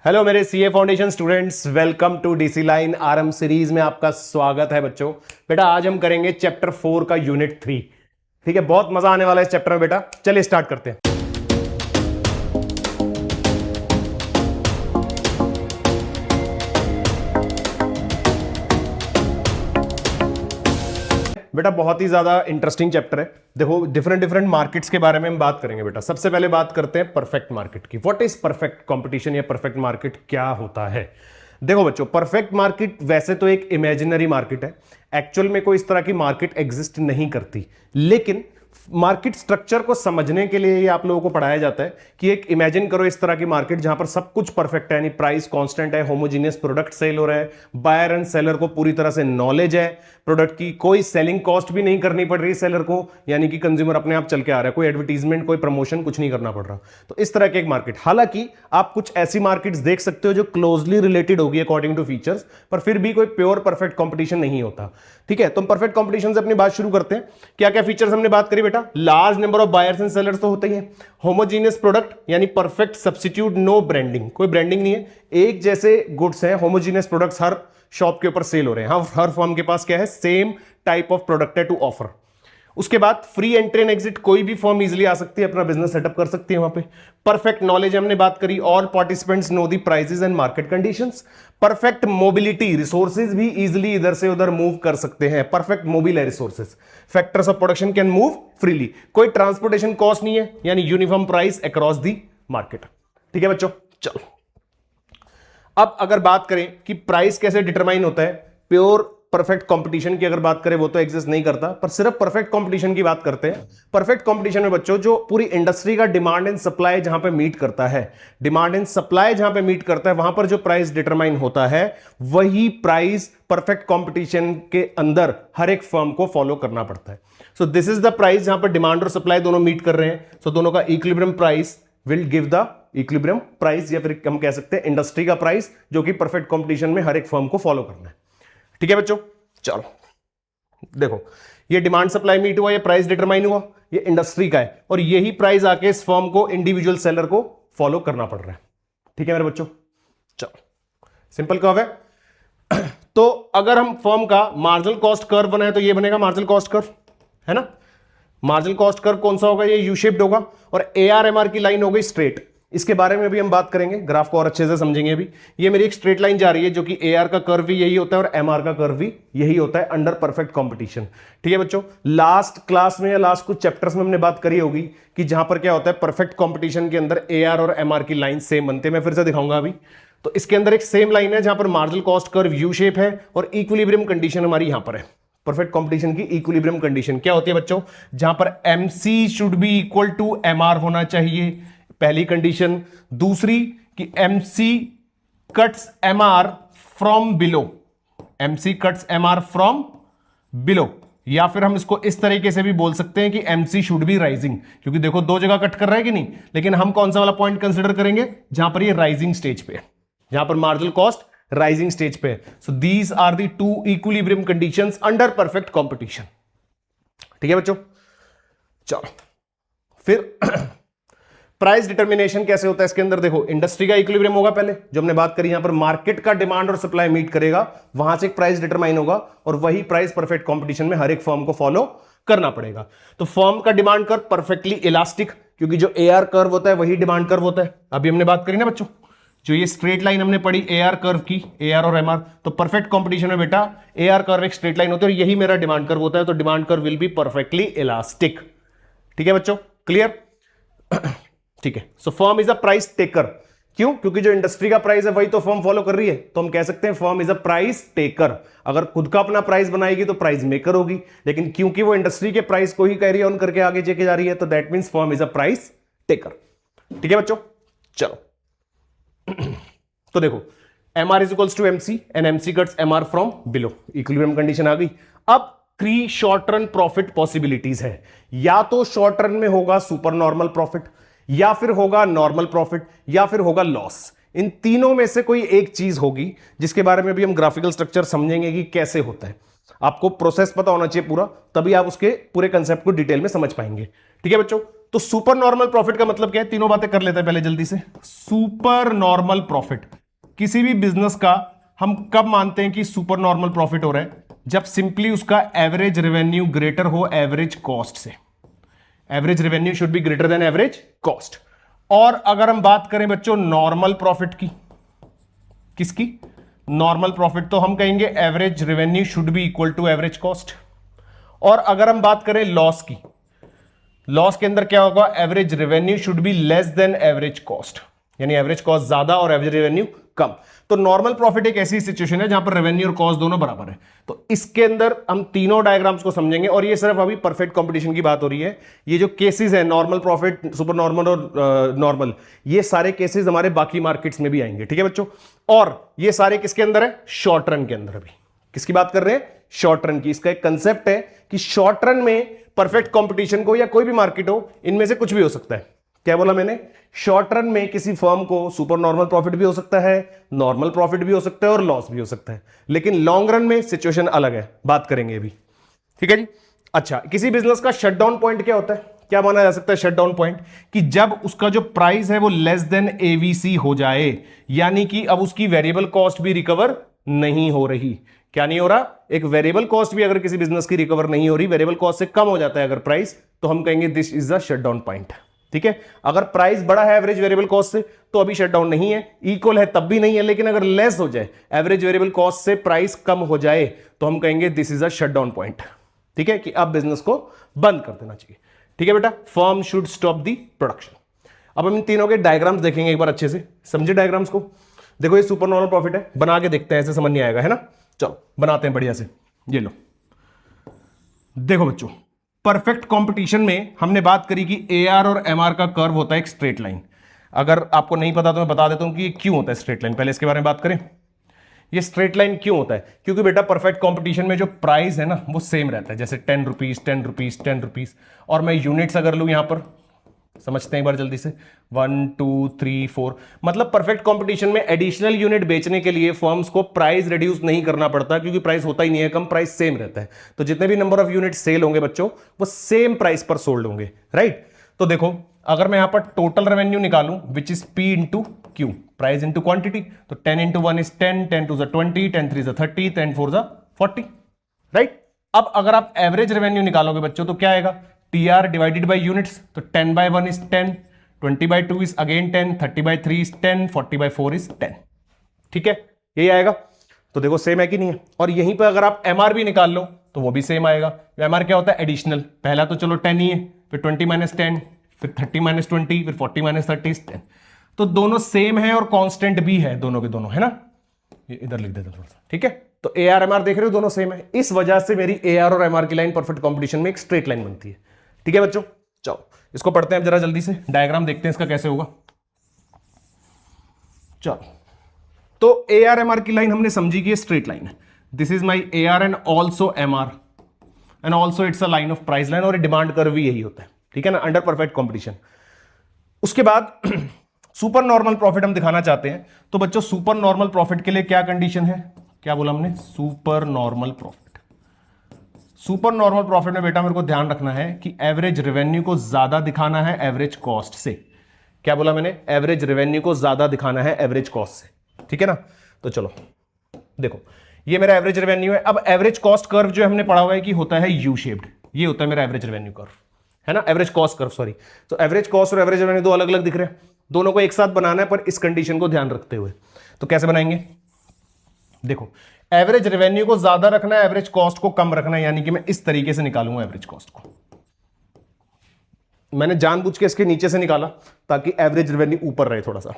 Hello मेरे CA foundation students, welcome to DC line RM series में आपका स्वागत है बच्चों। बेटा आज हम करेंगे चैप्टर 4 का यूनिट 3। ठीक है, बहुत मजा आने वाला है इस चैप्टर में बेटा। चलिए स्टार्ट करते हैं। बेटा बहुत ही ज्यादा इंटरेस्टिंग चैप्टर है। देखो डिफरेंट डिफरेंट मार्केट्स के बारे में हम बात करेंगे बेटा। सबसे पहले बात करते हैं परफेक्ट मार्केट की। व्हाट इज परफेक्ट कंपटीशन या परफेक्ट मार्केट क्या होता है? देखो बच्चों, परफेक्ट मार्केट वैसे तो एक इमेजिनरी मार्केट है। एक्चुअल में कोई इस तरह की मार्केट एग्जिस्ट नहीं करती, लेकिन मार्केट स्ट्रक्चर को समझने के लिए ये आप लोगों को पढ़ाया जाता है कि एक इमेजिन करो इस तरह की मार्केट जहां पर सब कुछ परफेक्ट है, यानी प्राइस कांस्टेंट है, होमोजीनियस प्रोडक्ट सेल हो रहा है, बायर एंड सेलर को पूरी तरह से नॉलेज है प्रोडक्ट की, कोई सेलिंग कॉस्ट भी नहीं करनी पड़ रही सेलर को, यानी कि कंज्यूमर अपने आप चल के आ रहा है, कोई एडवर्टीजमेंट कोई प्रमोशन कुछ नहीं करना पड़ रहा। तो इस तरह की एक मार्केट। हालांकि आप कुछ ऐसी मार्केट्स देख सकते हो जो क्लोजली रिलेटेड होगी अकॉर्डिंग टू फीचर्स, पर फिर भी कोई प्योर परफेक्ट कंपटीशन नहीं होता। ठीक है, तो हम परफेक्ट कंपटीशन से अपनी बात शुरू करते हैं। क्या क्या फीचर्स हमने बात करी बेटा? Large number of buyers and sellers तो होते ही है, होमोजीनियस प्रोडक्ट यानी परफेक्ट सब्स्टिट्यूट, नो ब्रांडिंग, कोई ब्रांडिंग नहीं है, एक जैसे गुड्स हैं, होमोजीनियस प्रोडक्ट्स हर शॉप के ऊपर सेल हो रहे हैं। हाँ, हर फर्म के पास क्या है, सेम टाइप ऑफ प्रोडक्ट है टू ऑफर। उसके बाद फ्री एंट्री एंड एग्जिट, कोई भी फर्म इजीली आ सकती है, अपना बिजनेस सेटअप कर सकती है वहां पे। परफेक्ट नॉलेज हमने बात करी, all participants know the prices and market conditions. Perfect mobility, resources भी इजीली इधर से उधर मूव कर सकते हैं, परफेक्ट मोबिल है resources. Factors of production can move freely, कोई ट्रांसपोर्टेशन कॉस्ट नहीं है, यानी uniform price across the market. ठीक है बच्चों, चलो अब अगर बात करें कि प्राइस कैसे डिटरमाइन होता है, प्योर परफेक्ट कंपटीशन की अगर बात करें वो तो एग्जिस्ट नहीं करता, पर सिर्फ परफेक्ट कंपटीशन की बात करते हैं। परफेक्ट कंपटीशन में बच्चों जो पूरी इंडस्ट्री का डिमांड एंड सप्लाई जहां पे मीट करता है, डिमांड एंड सप्लाई जहां पे मीट करता है, वहां पर जो प्राइस डिटरमाइन होता है वही प्राइस परफेक्ट कंपटीशन के अंदर हर एक फर्म को फॉलो करना पड़ता है। So this is the price जहां पर डिमांड और सप्लाई दोनों मीट कर रहे हैं। सो दोनों का equilibrium price will give the equilibrium price, या फिर हम कह सकते हैं इंडस्ट्री का प्राइस, जो कि परफेक्ट कंपटीशन में हर एक फर्म को फॉलो करना है। ठीक है बच्चों, चलो देखो ये डिमांड सप्लाई मीट हुआ, ये प्राइस डिटरमाइन हुआ, ये इंडस्ट्री का है, और यही प्राइस आके इस फर्म को, इंडिविजुअल सेलर को फॉलो करना पड़ रहा है। ठीक है मेरे बच्चों, चलो सिंपल कर्व है। तो अगर हम फर्म का मार्जिनल कॉस्ट कर्व बनाए तो ये बनेगा मार्जिनल कॉस्ट कर्व, है ना। मार्जिनल कॉस्ट कर्व कौन सा होगा? ये यू शेप्ड होगा, और AR/MR की लाइन हो गई स्ट्रेट। इसके बारे में भी हम बात करेंगे, ग्राफ को और अच्छे से समझेंगे अभी। ये मेरी एक स्ट्रेट लाइन जा रही है, जो कि AR का कर्व भी यही होता है और MR का कर्व भी यही होता है अंडर परफेक्ट कंपटीशन। ठीक है बच्चों, लास्ट क्लास में या लास्ट कुछ चैप्टर्स में हमने बात करी होगी कि जहां पर क्या होता है, परफेक्ट कंपटीशन के अंदर AR और MR की लाइन सेम बनते हैं। मैं फिर से दिखाऊंगा अभी। तो इसके अंदर एक सेम लाइन है जहां पर marginal cost curve U shape है, और इक्विलिब्रियम कंडीशन हमारी यहां पर है। परफेक्ट कंपटीशन की इक्विलिब्रियम कंडीशन क्या होती है बच्चों? जहां पर MC should be equal to MR होना चाहिए, पहली कंडीशन। दूसरी कि MC cuts MR from below, MC cuts MR from below, या फिर हम इसको इस तरीके से भी बोल सकते हैं कि MC शुड बी राइजिंग, क्योंकि देखो दो जगह कट कर रहा है कि नहीं, लेकिन हम कौन सा वाला पॉइंट कंसिडर करेंगे? जहां पर ये राइजिंग स्टेज पे है, जहां पर मार्जिनल कॉस्ट राइजिंग स्टेज पे। So these are the two equilibrium conditions under perfect competition. ठीक है बच्चों, चलो फिर प्राइस डिटर्मिनेशन कैसे होता है इसके अंदर? देखो इंडस्ट्री का इक्विलिब्रियम होगा पहले, जो हमने बात करी, यहां पर मार्केट का डिमांड और सप्लाई मीट करेगा, वहां से एक प्राइस डिटरमाइन होगा, और वही प्राइस परफेक्ट कंपटीशन में हर एक फर्म को फॉलो करना पड़ेगा। तो फर्म का डिमांड कर्व परफेक्टली इलास्टिक, क्योंकि जो AR कर्व होता है वही डिमांड कर्व होता है। अभी हमने बात करी ना बच्चों, जो ये स्ट्रेट लाइन हमने पढ़ी AR कर्व की, AR और MR, तो परफेक्ट कंपटीशन में बेटा AR कर्व एक स्ट्रेट लाइन होती है, और यही मेरा डिमांड कर्व होता है, तो demand curve will be perfectly elastic. ठीक है बच्चों, क्लियर? ठीक है, so firm is a price taker. क्यों? क्योंकि जो इंडस्ट्री का प्राइस है वही तो फर्म फॉलो कर रही है, तो हम कह सकते हैं firm is a price taker. अगर खुद का अपना प्राइस बनाएगी तो प्राइस मेकर होगी, लेकिन क्योंकि वो इंडस्ट्री के प्राइस को ही कैरी ऑन करके आगे लेके जा रही है, तो that means firm is a price taker. ठीक है बच्चों, चलो तो देखो MR is equals to MC and MC cuts MR from below, equilibrium condition आ गई। अब 3 शॉर्ट रन प्रॉफिट पॉसिबिलिटीज है, या तो शॉर्ट रन में होगा सुपर नॉर्मल प्रॉफिट, या फिर होगा नॉर्मल प्रॉफिट, या फिर होगा लॉस। इन तीनों में से कोई एक चीज होगी, जिसके बारे में भी हम ग्राफिकल स्ट्रक्चर समझेंगे कि कैसे होता है। आपको प्रोसेस पता होना चाहिए पूरा, तभी आप उसके पूरे कंसेप्ट को डिटेल में समझ पाएंगे। ठीक है बच्चों, तो सुपर नॉर्मल प्रॉफिट का मतलब क्या है, तीनों बातें कर लेते हैं पहले जल्दी से। सुपर नॉर्मल प्रॉफिट किसी भी बिजनेस का हम कब मानते हैं कि सुपर नॉर्मल प्रॉफिट हो रहा है, जब सिंपली उसका एवरेज रेवेन्यू ग्रेटर हो एवरेज कॉस्ट से। Average revenue should be greater than average cost. और अगर हम बात करें बच्चों नॉर्मल प्रॉफिट की, किसकी, नॉर्मल प्रॉफिट, तो हम कहेंगे average revenue should be equal to average cost. और अगर हम बात करें लॉस की, लॉस के अंदर क्या होगा, average revenue should be less than average cost, यानी एवरेज कॉस्ट ज्यादा और एवरेज रेवेन्यू कम। तो नॉर्मल प्रॉफिट एक ऐसी सिचुएशन है जहां पर रेवेन्यू और कॉस्ट दोनों बराबर है। तो इसके अंदर हम तीनों डायग्राम्स को समझेंगे, और ये सिर्फ अभी परफेक्ट कंपटीशन की बात हो रही है। ये जो केसेस है नॉर्मल प्रॉफिट, सुपर नॉर्मल और नॉर्मल, ये सारे केसेस हमारे बाकी मार्केट्स में भी आएंगे, ठीक है बच्चों। और ये सारे किसके अंदर है, शॉर्ट रन के अंदर। अभी किसकी बात कर रहे हैं, शॉर्ट रन की। इसका एक कंसेप्ट है कि शॉर्ट रन में परफेक्ट कंपटीशन को, या कोई भी मार्केट हो, इनमें से कुछ भी हो सकता है। क्या बोला मैंने, शॉर्ट रन में किसी फर्म को सुपर नॉर्मल प्रॉफिट भी हो सकता है, नॉर्मल प्रॉफिट भी हो सकता है और लॉस भी हो सकता है। लेकिन लॉन्ग रन में सिचुएशन अलग है, बात करेंगे अभी, ठीक है जी। अच्छा, किसी बिजनेस का शटडाउन पॉइंट क्या होता है, क्या माना जा सकता है शटडाउन पॉइंट, कि जब उसका जो प्राइस है वो लेस देन एवीसी हो जाए, यानी कि अब उसकी वेरिएबल कॉस्ट भी रिकवर नहीं हो रही। क्या नहीं हो रहा, एक वेरिएबल कॉस्ट भी अगर किसी बिजनेस की रिकवर नहीं हो रही, वेरिएबल कॉस्ट से कम हो जाता है अगर प्राइस, तो हम कहेंगे this is the shutdown point, ठीक है। अगर प्राइस बड़ा है एवरेज वेरिएबल कॉस्ट से तो अभी शटडाउन नहीं है, इक्वल है तब भी नहीं है, लेकिन अगर लेस हो जाए, एवरेज वेरिएबल कॉस्ट से प्राइस कम हो जाए, तो हम कहेंगे this is a shutdown point, ठीक है, कि अब बिजनेस को बंद कर देना चाहिए, ठीक है बेटा। Firm should stop the production. अब हम इन तीनों के डायग्राम्स देखेंगे एक बार अच्छे से, समझे डायग्राम्स को। देखो ये सुपर नॉर्मल प्रॉफिट है, बना के देखते हैं, ऐसे समझ नहीं आएगा, है ना। चलो बनाते हैं बढ़िया से, ये लो। देखो बच्चों, परफेक्ट कंपटीशन में हमने बात करी कि एआर और एमआर का कर्व होता है एक स्ट्रेट लाइन। अगर आपको नहीं पता तो मैं बता देता हूं कि ये क्यों होता है स्ट्रेट लाइन, पहले इसके बारे में बात करें। ये स्ट्रेट लाइन क्यों होता है, क्योंकि बेटा परफेक्ट कंपटीशन में जो प्राइस है ना वो सेम रहता है, जैसे 10 रुपीज 10 रुपीज 10 रुपीज। और मैं यूनिट्स अगर लूं यहां पर, समझते हैं एक बार जल्दी से, 1 2 3 4, मतलब परफेक्ट कंपटीशन में एडिशनल यूनिट बेचने के लिए फर्म्स को प्राइस रिड्यूस नहीं करना पड़ता, क्योंकि प्राइस होता ही नहीं है कम, प्राइस सेम रहता है। तो जितने भी नंबर ऑफ यूनिट सेल होंगे बच्चों, वो सेम प्राइस पर सोल्ड होंगे, राइट। तो देखो अगर मैं यहां पर टोटल रेवेन्यू निकालूं which is P into Q, price into quantity, तो 10 इंटू 1 इज 10, 10 टू 20, 10 3 30, 10 4 40, राइट। अब अगर आप एवरेज रेवेन्यू निकालोगे बच्चों तो क्या आएगा, TR डिवाइडेड बाय यूनिट्स, तो 10 by 1 is 10, 20 by 2 is again 10, 30 by 3 is 10, 40 by 4 is 10, ठीक है, यही आएगा। तो देखो सेम है कि नहीं है। और यहीं पर अगर आप MR भी निकाल लो तो वो भी सेम आएगा। MR क्या होता है, एडिशनल, पहला तो चलो 10 ही है, फिर 20 माइनस 10, फिर 30 माइनस 20, फिर 40 माइनस 30 is 10। तो दोनों सेम है और कांस्टेंट भी है, दोनों के दोनों, है ना। ये इधर लिख देता थोड़ा सा, ठीक है। तो AR MR देख रहे हो दोनों सेम है, इस वजह से मेरी AR और MR की लाइन परफेक्ट कंपटीशन में एक स्ट्रेट लाइन बनती है, ठीक है बच्चों। चलो इसको पढ़ते हैं अब जरा जल्दी से, डायग्राम देखते हैं इसका कैसे होगा। चलो तो AR MR की लाइन हमने समझी कि ये स्ट्रेट लाइन है, this is my AR and also MR and also it's a line of price line, और डिमांड कर्व भी यही होता है, ठीक है ना, अंडर परफेक्ट कंपटीशन। उसके बाद सुपर नॉर्मल प्रॉफिट हम दिखाना चाहते हैं, तो बच्चों सुपर नॉर्मल प्रॉफिट के लिए क्या कंडीशन है, क्या बोला हमने, super normal profit. Super normal profit में बेटा मेरे को ध्यान रखना है कि एवरेज रेवेन्यू को ज्यादा दिखाना है एवरेज कॉस्ट से। क्या बोला मैंने, एवरेज रेवेन्यू को ज्यादा दिखाना है एवरेज कॉस्ट से, ठीक है ना। तो चलो देखो ये मेरा एवरेज रेवेन्यू है। अब एवरेज कॉस्ट कर्व जो हमने पढ़ा हुआ है कि होता है यू शेप्ड, ये होता है मेरा एवरेज रेवेन्यू कर्व, है ना, एवरेज कॉस्ट कर्व, सॉरी। तो एवरेज कॉस्ट और एवरेज रेवेन्यू दो अलग अलग दिख रहे हैं, दोनों को एक साथ बनाना है, पर इस कंडीशन को ध्यान रखते हुए। तो कैसे बनाएंगे, देखो एवरेज रेवेन्यू को ज्यादा रखना है, एवरेज कॉस्ट को कम रखना है, यानी कि मैं इस तरीके से निकालूंगा एवरेज कॉस्ट को। मैंने जानबूझ के इसके नीचे से निकाला ताकि एवरेज रेवेन्यू ऊपर रहे थोड़ा सा।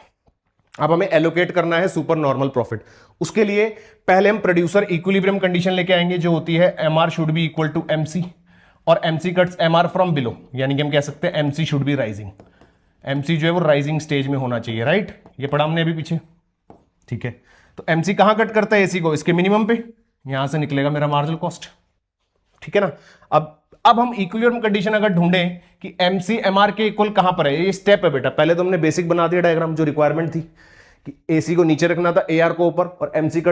अब हमें एलोकेट करना है सुपर नॉर्मल प्रॉफिट। उसके लिए पहले हम प्रोड्यूसर इक्विलिब्रियम कंडीशन लेके आएंगे, जो होती है MR should be equal to MC, और MC cuts MR from below, यानी कि हम कह सकते हैं MC should be rising. MC जो है वो राइजिंग स्टेज में होना चाहिए, राइट, ये पढ़ा हमने अभी पीछे, ठीक है। तो MC कहां कट करता है AC को, इसके मिनिमम पे, यहां से निकलेगा मेरा मार्जिनल कॉस्ट, ठीक है ना। अब हम इक्विलिब्रियम कंडीशन अगर ढूंढें कि MC MR के इक्वल कहां पर है, ये स्टेप है बेटा। पहले तो हमने बेसिक बना दिया डायग्राम, जो रिक्वायरमेंट थी कि AC को नीचे रखना था, AR को ऊपर, और MC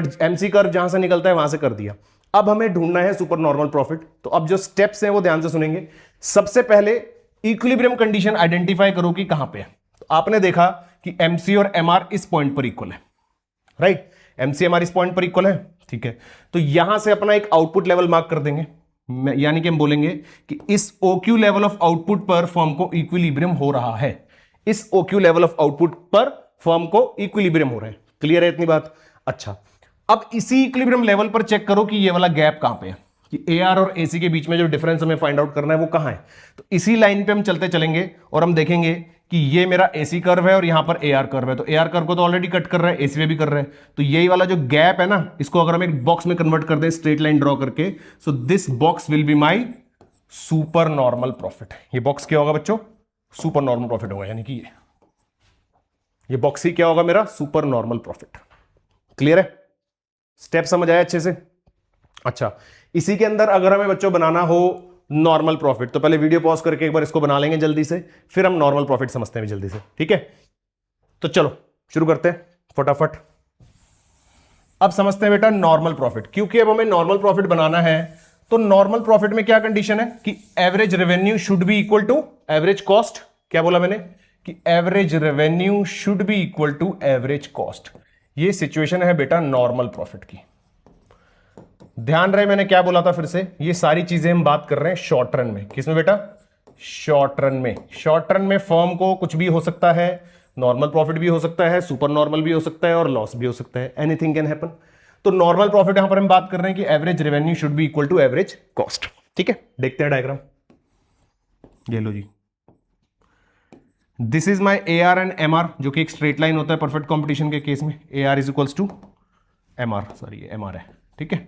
कर्व जहां से निकलता है वहां से कर दिया। अब हमें ढूंढना है सुपर नॉर्मल प्रॉफिट। तो अब जो स्टेप्स हैं वो ध्यान से सुनेंगे। सबसे पहले इक्विलिब्रियम कंडीशन आइडेंटिफाई करो कि कहां पे है। तो आपने देखा कि एमसी और एमआर इस पॉइंट पर इक्वल है, राइट, एमसी एमआर इस पॉइंट पर इक्वल है, ठीक है। तो यहां से अपना एक आउटपुट लेवल मार्क कर देंगे, यानी कि हम बोलेंगे कि इस OQ लेवल ऑफ आउटपुट पर फर्म को इक्विलिब्रियम हो रहा है, इस OQ लेवल ऑफ आउटपुट पर फर्म को इक्विलिब्रियम हो रहा है। क्लियर है इतनी बात? अच्छा, अब इसी इक्विलिब्रियम लेवल पर चेक करो कि ये वाला गैप कहां पे है, कि AR और AC के बीच में जो डिफरेंस हमें फाइंड आउट करना है वो कहां है। तो इसी लाइन पे हम चलते चलेंगे और हम देखेंगे कि ये मेरा AC कर्व है और यहां पर AR कर्व है। तो AR कर्व को तो ऑलरेडी कट कर रहा है, AC पे भी कर रहा है, तो यही वाला जो गैप है ना, इसको अगर हम एक बॉक्स में कन्वर्ट कर दें स्ट्रेट लाइन ड्रॉ करके, so this box will be my super normal profit. ये बॉक्स क्या होगा बच्चों? सुपर नॉर्मल प्रॉफिट होगा, यानी कि ये बॉक्स ही क्या होगा मेरा? Super normal profit. क्लियर है? स्टेप समझ आया अच्छे से? अच्छा, इसी के अंदर अगर हमें बच्चों बनाना हो नॉर्मल प्रॉफिट, तो पहले वीडियो पॉज करके एक बार इसको बना लेंगे जल्दी से, फिर हम नॉर्मल प्रॉफिट समझते हैं जल्दी से, ठीक है? तो चलो शुरू करते हैं फटाफट। अब समझते हैं बेटा नॉर्मल प्रॉफिट, क्योंकि अब हमें नॉर्मल प्रॉफिट बनाना है। तो नॉर्मल प्रॉफिट में क्या कंडीशन है कि average revenue should be equal to average cost. क्या बोला मैंने? कि average revenue should be equal to average cost. ये सिचुएशन है बेटा नॉर्मल प्रॉफिट की। ध्यान रहे मैंने क्या बोला था फिर से, ये सारी चीजें हम बात कर रहे हैं शॉर्ट रन में। किसमें बेटा? शॉर्ट रन में। शॉर्ट रन में फर्म को कुछ भी हो सकता है, नॉर्मल प्रॉफिट भी हो सकता है, सुपर नॉर्मल भी हो सकता है और लॉस भी हो सकता है, एनीथिंग कैन हैपन। तो नॉर्मल प्रॉफिट यहां पर हम बात कर रहे हैं कि average revenue should be equal to average cost, ठीक है? देखते हैं डायग्राम, ये लो जी। This is my AR and MR, जो कि एक स्ट्रेट लाइन होता है परफेक्ट कॉम्पिटिशन के केस में। AR is equals to MR, sorry ये MR है, ठीक है?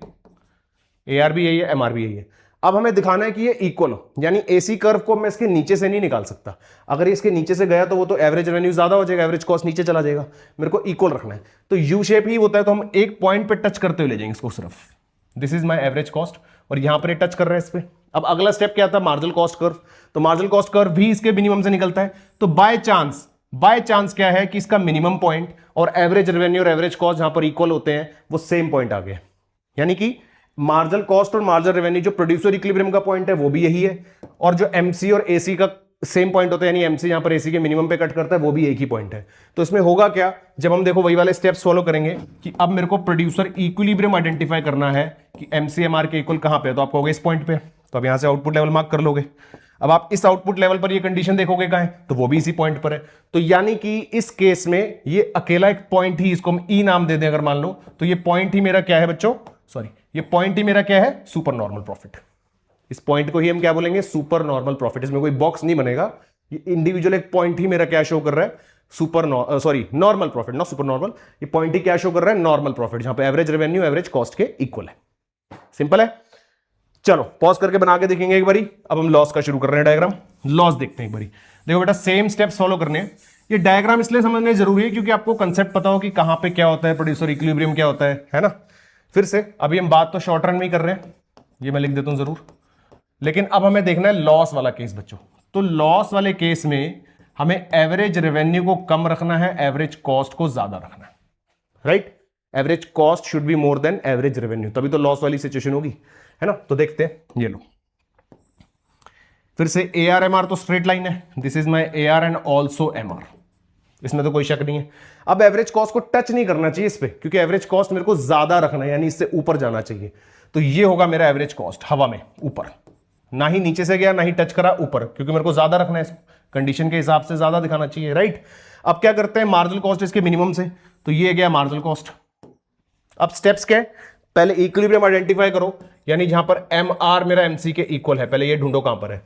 AR भी यही है, MR भी यही है। अब हमें दिखाना है कि ये इक्वल हो, यानी AC कर्व को मैं इसके नीचे से नहीं निकाल सकता। अगर ये इसके नीचे से गया तो वो तो एवरेज रेवेन्यू ज्यादा हो जाएगा, एवरेज कॉस्ट नीचे चला जाएगा। मेरे को इक्वल रखना है, तो यू शेप ही होता है, तो हम एक पॉइंट पे टच करते हुए ले जाएंगे इसको सिर्फ। This is my average cost और यहां पर टच कर रहा है इस पे। अब अगला स्टेप क्या था? Marginal cost curve. तो मार्जिनल कॉस्ट कर्व भी इसके मिनिमम से निकलता है। तो बाय चांस क्या है कि इसका मिनिमम पॉइंट और एवरेज रेवेन्यू और एवरेज कॉस्ट जहां पर इक्वल होते हैं वो सेम पॉइंट आ गए, यानी कि मार्जिनल कॉस्ट और मार्जिनल रेवेन्यू जो प्रोड्यूसर इक्विलिब्रियम का पॉइंट है वो भी यही है, और जो एमसी और एसी का सेम पॉइंट होता है, यानी एमसी यहां पर एसी के मिनिमम पे कट करता है, वो भी एक ही पॉइंट है। तो इसमें होगा क्या, जब हम देखो वही वाले स्टेप्स फॉलो करेंगे कि अब मेरे को प्रोड्यूसर इक्विलिब्रियम आइडेंटिफाई करना है कि एमसी एमआर के इक्वल कहां पे है, तो आप कहोगे इस पॉइंट पे। तो अब यहां से आउटपुट लेवल मार्क कर लोगे। अब आप इस आउटपुट लेवल पर ये कंडीशन देखोगे कहां है, तो वो भी इसी पॉइंट पर है। तो यानी कि इस केस में ये अकेला एक पॉइंट ही, इसको हम ई नाम दे दें अगर मान लो, तो ये पॉइंट ही मेरा क्या है बच्चों? सॉरी, ये पॉइंट ही मेरा क्या है? Super normal profit. इस पॉइंट को ही हम क्या बोलेंगे? Super normal profit. इसमें कोई बॉक्स नहीं बनेगा, ये इंडिविजुअल एक पॉइंट ही मेरा क्या शो कर रहा है? Normal profit, not super normal. ये पॉइंट ही क्या शो कर रहा है? नॉर्मल प्रॉफिट, जहां पे एवरेज रेवेन्यू एवरेज कॉस्ट के इक्वल है। सिंपल है। चलो पॉज करके बना के देखेंगे एक बारी। अब हम लॉस का शुरू कर रहे हैं डायग्राम। लॉस देखते हैं एक बारी। देखो बेटा सेम स्टेप्स फॉलो करने हैं। ये डायग्राम इसलिए समझने जरूरी है क्योंकि आपको कंसेप्ट पता हो कि कहां पे क्या होता है, प्रोड्यूसर इक्विलिब्रियम क्या होता है ना? फिर से अभी हम बात तो शॉर्ट रन में ही कर रहे हैं, ये मैं लिख देता हूं जरूर, लेकिन अब हमें देखना है लॉस वाला केस बच्चों। तो लॉस वाले केस में हमें एवरेज रेवेन्यू को कम रखना है, एवरेज कॉस्ट को ज्यादा रखना है, right? Average cost should be more than average revenue, तभी तो लॉस वाली सिचुएशन होगी, है ना? तो देखते हैं, ये लो फिर से AR MR तो स्ट्रेट लाइन है। This is my AR and also MR, इसमें तो कोई शक नहीं है। अब एवरेज कॉस्ट को टच नहीं करना चाहिए इस पे, क्योंकि एवरेज कॉस्ट मेरे को ज्यादा रखना है, यानी इससे ऊपर जाना चाहिए। तो ये होगा मेरा एवरेज कॉस्ट हवा में ऊपर, ना ही नीचे से गया ना ही टच करा, ऊपर, क्योंकि मेरे को ज्यादा रखना है, कंडीशन के हिसाब से ज्यादा दिखाना चाहिए, राइट? अब क्या करते हैं, मार्जिनल कॉस्ट इसके मिनिमम से, तो ये गया मार्जिनल कॉस्ट। अब स्टेप्स क्या है? पहले इक्विलिब्रियम आइडेंटिफाई करो, यानी जहां पर MR मेरा MC के इक्वल है, पहले ये ढूंढो कहां पर है।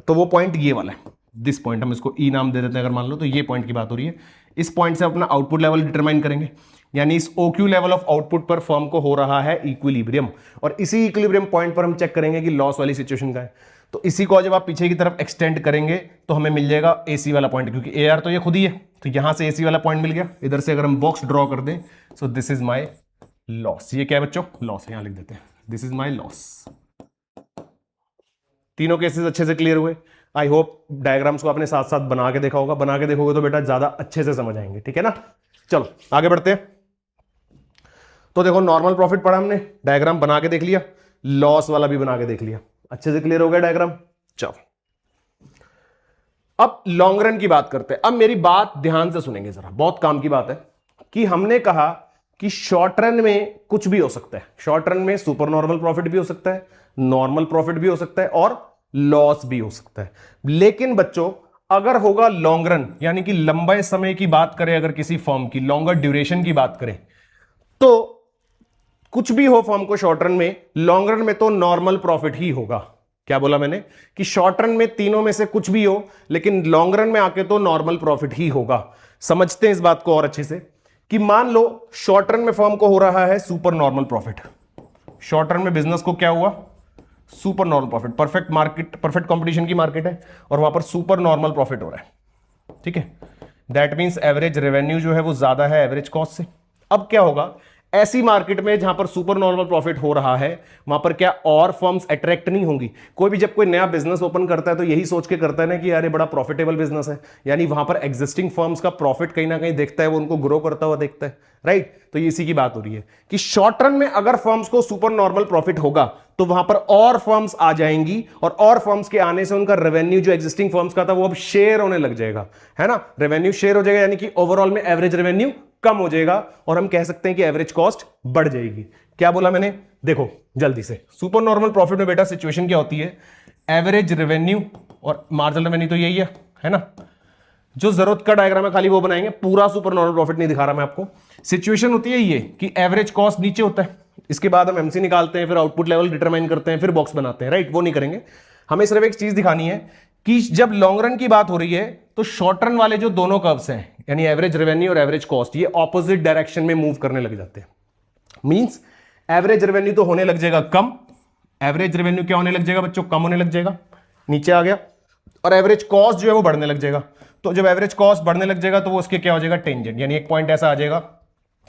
तो वो पॉइंट ये वाला है, दिस पॉइंट, हम इसको ई नाम दे देते हैं अगर मान लो, तो ये पॉइंट की बात हो रही है। इस पॉइंट से अपना आउटपुट लेवल डिटरमाइन करेंगे, यानी इस OQ लेवल ऑफ आउटपुट पर फर्म को हो रहा है इक्विलिब्रियम, और इसी इक्विलिब्रियम पॉइंट पर हम चेक करेंगे कि लॉस वाली सिचुएशन का है। तो इसी को जब आप पीछे की तरफ एक्सटेंड करेंगे तो हमें मिल जाएगा AC वाला पॉइंट, क्योंकि AR तो ये खुद ही है, तो यहां से AC वाला पॉइंट मिल गया। इधर से अगर हम बॉक्स ड्रॉ कर दें, so this is my loss. ये क्या है बच्चों? लॉस, यहां लिख देते हैं, दिस इज माई लॉस। तीनों केसेस अच्छे से क्लियर हुए? आई होप डायग्राम्स को आपने साथ साथ बना के देखा होगा, बना के देखोगे तो बेटा ज्यादा अच्छे से समझ आएंगे, ठीक है ना? चलो आगे बढ़ते हैं। तो देखो नॉर्मल प्रॉफिट पढ़ा हमने, डायग्राम बना के देख लिया, लॉस वाला भी बना के देख लिया, अच्छे से क्लियर हो गया डायग्राम। चलो अब लॉन्ग रन की बात करते हैं। अब मेरी बात ध्यान से सुनेंगे जरा, बहुत काम की बात है कि हमने कहा कि शॉर्ट रन में कुछ भी हो सकता है। शॉर्ट रन में सुपर नॉर्मल प्रॉफिट भी हो सकता है, नॉर्मल प्रॉफिट भी हो सकता है और लॉस भी हो सकता है। लेकिन बच्चों अगर होगा लॉन्ग रन, यानी कि लंबे समय की बात करें, अगर किसी फर्म की लॉन्गर ड्यूरेशन की बात करें, तो कुछ भी हो फर्म को शॉर्ट रन में, लॉन्ग रन में तो नॉर्मल प्रॉफिट ही होगा। क्या बोला मैंने कि शॉर्ट रन में तीनों में से कुछ भी हो, लेकिन लॉन्ग रन में आके तो नॉर्मल प्रॉफिट ही होगा। समझते हैं इस बात को और अच्छे से कि मान लो शॉर्ट रन में फर्म को हो रहा है super normal profit. Short run में बिजनेस को क्या हुआ? Super normal profit. Perfect market, perfect competition की मार्केट है और वहां पर सुपर नॉर्मल प्रॉफिट हो रहा है। ठीक है, दैट मींस एवरेज रेवेन्यू जो है वो ज्यादा है एवरेज कॉस्ट से। अब क्या होगा, ऐसी मार्केट में जहां पर सुपर नॉर्मल प्रॉफिट हो रहा है, वहां पर क्या और फर्म्स अट्रैक्ट नहीं होंगी? कोई भी जब कोई नया बिजनेस ओपन करता है तो यही सोच के करता है ना कि यार ये बड़ा प्रॉफिटेबल बिजनेस है, यानी वहां पर एग्जिस्टिंग फर्म्स का प्रॉफिट कहीं ना कहीं देखता है, वो उनको ग्रो करता हुआ देखता है, राइट? तो ये इसी की बात हो रही है कि शॉर्ट रन में अगर फर्म्स को सुपर नॉर्मल प्रॉफिट होगा तो वहां पर और फर्म्स आ जाएंगी और फर्म्स के आने से उनका रेवेन्यू जो एग्जिस्टिंग फर्म्स का था वो अब शेयर होने लग जाएगा, है ना? रेवेन्यू शेयर हो जाएगा, यानी कि ओवरऑल में एवरेज रेवेन्यू कम हो जाएगा और हम कह सकते हैं कि एवरेज कॉस्ट बढ़ जाएगी। क्या बोला मैंने? देखो जल्दी से, सुपर नॉर्मल प्रॉफिट में बेटा सिचुएशन क्या होती है? एवरेज रेवेन्यू और मार्जिनल रेवेन्यू तो यही है ना? जो जरूरत का डायग्राम है खाली वो बनाएंगे, पूरा सुपर नॉर्मल प्रॉफिट नहीं दिखा रहा मैं आपको। सिचुएशन होती है ये कि एवरेज कॉस्ट नीचे होता है, इसके बाद हम एमसी निकालते हैं, फिर आउटपुट लेवल डिटरमाइन करते हैं, फिर बॉक्स बनाते हैं, राइट? वो नहीं करेंगे, हमें सिर्फ एक चीज दिखानी है कि जब लॉन्ग रन की बात हो रही है तो शॉर्ट रन वाले जो दोनों कर्व्स हैं, यानी एवरेज रेवेन्यू और एवरेज कॉस्ट, ये ऑपोजिट डायरेक्शन में मूव करने लग जाते हैं। मींस एवरेज रेवेन्यू तो होने लग जाएगा कम, एवरेज रेवेन्यू क्या होने लग जाएगा बच्चों? कम होने लग जाएगा, नीचे आ गया, और एवरेज कॉस्ट जो है वो बढ़ने लग जाएगा। तो जब एवरेज कॉस्ट बढ़ने लग जाएगा तो वो उसके क्या हो जाएगा? टेंजेंट, यानी एक पॉइंट ऐसा आ जाएगा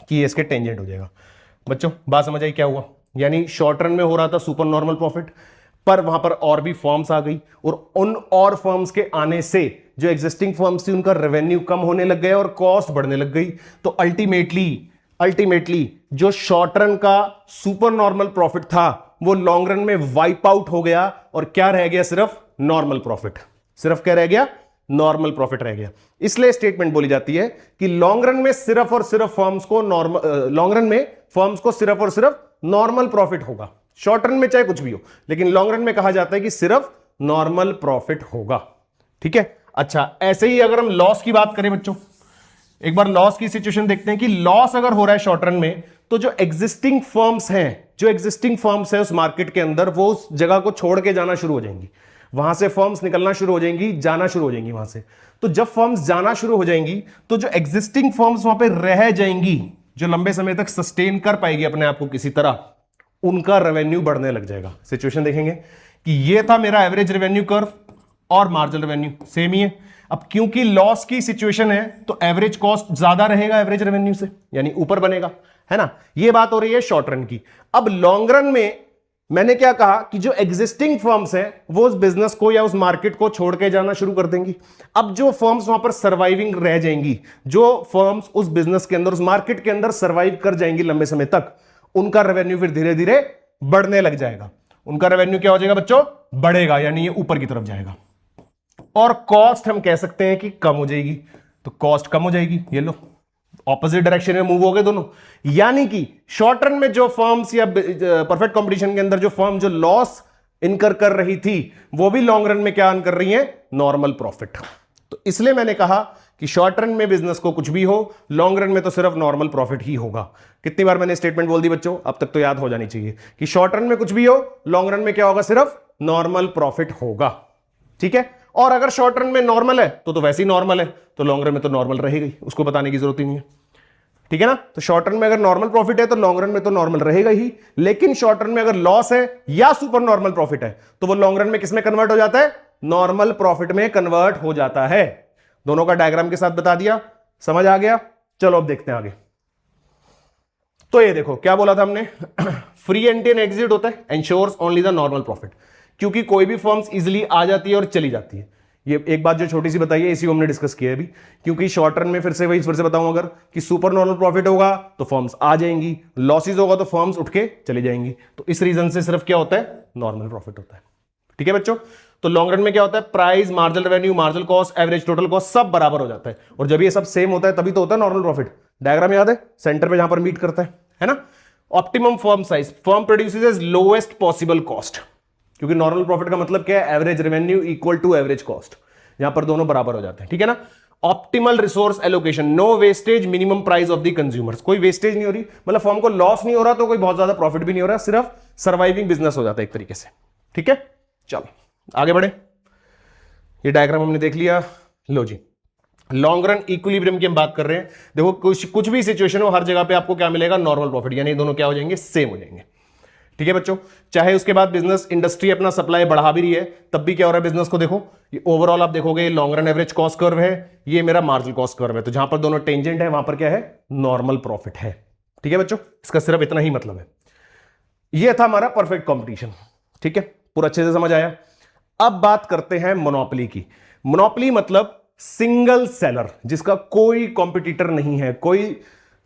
कि ये इसके टेंजेंट हो जाएगा। बच्चों बात समझ आई क्या हुआ? यानी शॉर्ट रन में हो रहा था सुपर नॉर्मल प्रॉफिट, पर वहां पर और भी फर्म्स आ गई और उन और फर्म्स के आने से जो एग्जिस्टिंग फर्म्स थी उनका रेवेन्यू कम होने लग गया और कॉस्ट बढ़ने लग गई। तो अल्टीमेटली जो शॉर्ट रन का सुपर नॉर्मल प्रॉफिट था वो लॉन्ग रन में वाइप आउट हो गया और क्या रह गया? सिर्फ नॉर्मल प्रॉफिट। सिर्फ क्या रह गया? नॉर्मल प्रॉफिट रह गया। इसलिए स्टेटमेंट बोली जाती है कि लॉन्ग रन में सिर्फ और सिर्फ फर्म्स को लॉन्ग रन में फर्म्स को सिर्फ और सिर्फ नॉर्मल प्रॉफिट होगा। शॉर्ट रन में चाहे कुछ भी हो, लेकिन लॉन्ग रन में कहा जाता है कि सिर्फ नॉर्मल प्रॉफिट होगा। ठीक है, अच्छा ऐसे ही अगर हम लॉस की बात करें बच्चों, एक बार लॉस की सिचुएशन देखते हैं कि लॉस अगर हो रहा है शॉर्ट रन में तो जो एग्जिस्टिंग फर्म्स हैं उस मार्केट के अंदर, वो उस जगह को छोड़ के जाना शुरू हो जाएंगी, वहां से फर्म्स निकलना शुरू हो जाएंगी, जाना शुरू हो जाएंगी वहां से। तो जब फर्म्स जाना शुरू हो जाएंगी तो जो एग्जिस्टिंग फर्म्स वहां पे रह जाएंगी, जो लंबे समय तक सस्टेन कर पाएगी अपने आप को किसी तरह, उनका रेवेन्यू बढ़ने लग जाएगा। सिचुएशन देखेंगे कि ये था मेरा एवरेज रेवेन्यू कर्व और मार्जिनल रेवेन्यू सेम ही है। अब क्योंकि लॉस की सिचुएशन है तो एवरेज कॉस्ट ज्यादा रहेगा एवरेज रेवेन्यू से, यानी ऊपर बनेगा, है ना? ये बात हो रही है शॉर्ट रन की। अब लॉन्ग रन में मैंने क्या कहा कि जो एग्जिस्टिंग फर्म्स हैं वो उस बिजनेस को या उस मार्केट को छोड़ के जाना शुरू कर देंगी। अब जो फर्म्स वहां पर सर्वाइविंग रह जाएंगी, जो फर्म्स उस बिजनेस के अंदर, उस मार्केट के अंदर सर्वाइव कर जाएंगी लंबे समय तक, उनका रेवेन्यू फिर धीरे धीरे बढ़ने लग जाएगा। उनका रेवेन्यू क्या हो जाएगा बच्चों? बढ़ेगा, यानी ये ऊपर की तरफ जाएगा। और कॉस्ट हम कह सकते हैं कि कम हो जाएगी, तो कॉस्ट कम हो जाएगी। ये लो ऑपोजिट डायरेक्शन में मूव हो गए दोनों, यानी कि शॉर्ट रन में जो फर्म्स या परफेक्ट कंपटीशन के अंदर जो फर्म जो लॉस इनकर कर रही थी, वो भी लॉन्ग रन में क्या अर्न कर रही है? Normal profit. तो इसलिए मैंने कहा कि शॉर्ट रन में बिजनेस को कुछ भी हो, लॉन्ग रन में तो सिर्फ नॉर्मल प्रॉफिट ही होगा। कितनी बार मैंने स्टेटमेंट बोल दी बच्चों? अब तक तो याद हो जानी चाहिए कि शॉर्ट रन में कुछ भी हो, लॉन्ग रन में क्या होगा? सिर्फ नॉर्मल प्रॉफिट होगा। ठीक है, और अगर शॉर्ट रन में नॉर्मल है तो वैसे ही नॉर्मल है, तो लॉन्ग रन में तो नॉर्मल रहेगा ही, उसको बताने की जरूरत ही नहीं है। ठीक है ना? तो शॉर्ट रन में अगर नॉर्मल प्रॉफिट है तो लॉन्ग रन में तो नॉर्मल रहेगा ही, लेकिन शॉर्ट रन में अगर लॉस है या सुपर नॉर्मल प्रॉफिट है तो वो लॉन्ग रन में किसमें कन्वर्ट हो जाता है? नॉर्मल प्रॉफिट में कन्वर्ट हो जाता है। दोनों का डायग्राम के साथ बता दिया, समझ आ गया? चलो अब देखते हैं आगे। तो ये देखो क्या बोला था हमने फ्री एंट्री एंड एग्जिट होता है, ensures only the normal profit, क्योंकि कोई भी फर्म्स इजीली आ जाती है और चली जाती है। ये एक बात जो छोटी सी बताई है, इसी को हमने डिस्कस किया है अभी, क्योंकि शॉर्ट रन में फिर से बताऊं अगर कि सुपर नॉर्मल प्रॉफिट होगा तो फर्म्स आ जाएंगी, लॉसेज होगा तो फर्म्स उठ के चली जाएंगी। तो इस रीजन से सिर्फ क्या होता है? नॉर्मल प्रॉफिट होता है। ठीक है बच्चों, तो लॉन्ग रन में क्या होता है, price, marginal revenue, marginal cost, average total cost सब बराबर हो जाता है। और जब ये सब सेम होता है तभी तो होता है नॉर्मल प्रॉफिट। डायग्राम याद है, सेंटर पे जहां पर मीट करता है ना। Optimum firm size, firm produces lowest possible cost, क्योंकि नॉर्मल प्रॉफिट का मतलब क्या है, average revenue equal to average cost, यहां पर दोनों बराबर हो जाते हैं, ठीक है ना। Optimal resource allocation, no wastage, minimum price of the consumers, कोई वेस्टेज नहीं हो रही, मतलब फर्म को लॉस नहीं हो रहा तो कोई बहुत ज्यादा प्रॉफिट भी नहीं हो रहा, सिर्फ सर्वाइविंग बिजनेस हो जाता है एक तरीके से, ठीक है। चलो आगे बढ़े, ये डायग्राम हमने देख लिया। लो जी, लॉन्ग रन इक्विलिब्रियम की हम बात कर रहे हैं। देखो कुछ भी सिचुएशन हो, हर जगह पे आपको क्या मिलेगा, नॉर्मल प्रॉफिट, यानी दोनों क्या हो जाएंगे, सेम हो जाएंगे, ठीक है बच्चों। चाहे उसके बाद बिजनेस इंडस्ट्री अपना सप्लाई बढ़ा भी रही है, तब भी क्या हो रहा है बिजनेस को, देखो ये ओवरऑल आप देखोगे long run average cost curve है, ये मेरा मार्जिनल कॉस्ट कर्व है, तो जहां पर दोनों टेंजेंट है वहां पर क्या है, नॉर्मल प्रॉफिट है, ठीक है बच्चों। इसका सिर्फ इतना ही मतलब है। ये था हमारा परफेक्ट कंपटीशन, ठीक है, पूरा अच्छे से समझ आया। अब बात करते हैं मोनोपोली की। मोनोपोली मतलब सिंगल सेलर, जिसका कोई कॉम्पिटिटर नहीं है, कोई